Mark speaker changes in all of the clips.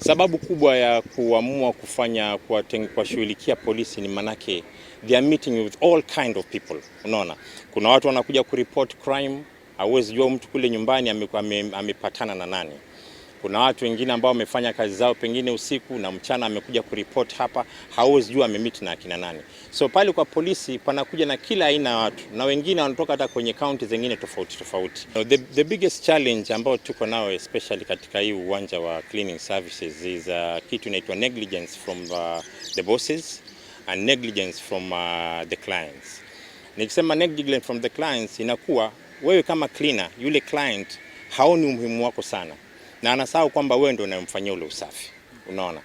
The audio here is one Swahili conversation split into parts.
Speaker 1: Sababu kubwa ya kuamua kuwashughulikia polisi ni manake they are meeting with all kind of people. Unaona, kuna watu wanakuja kureport crime, hauwezi jua mtu kule nyumbani amepatana na nani. Kuna watu wengine ambao wamefanya kazi zao pengine usiku na mchana amekuja kureport hapa, hauwezi jua amemeet na akina nani. So pale kwa polisi panakuja na kila aina ya watu, na wengine wanatoka hata kwenye county zingine tofauti tofauti. The biggest challenge ambao tuko nao especially katika hii uwanja wa cleaning services is kitu inaitwa negligence from the bosses and negligence from the clients. Nikisema negligence from the clients, inakuwa wewe kama cleaner, yule client haoni umuhimu wako sana na anasahau kwamba wewe ndio unamfanyia ule usafi. Unaona,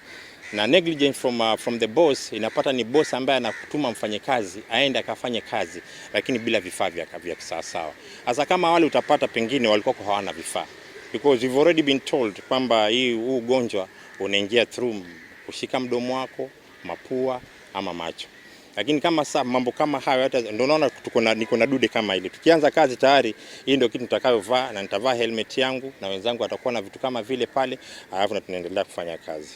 Speaker 1: na negligence from the boss, inapata ni boss ambaye anakutuma mfanyakazi aende akafanye kazi lakini bila vifaa vya sawa. Hasa kama wale utapata pengine walikuwa hawana vifaa, because we've already been told kwamba huu ugonjwa unaingia through kushika mdomo wako, mapua ama macho. Lakini kama sasa mambo kama hayo, hata ndio unaona niko na dude kama ile. Tukianza kazi tayari, hii ndio kitu nitakayovaa, na nitavaa helmet yangu na wenzangu watakuwa na vitu kama vile pale, alafu tunaendelea kufanya kazi.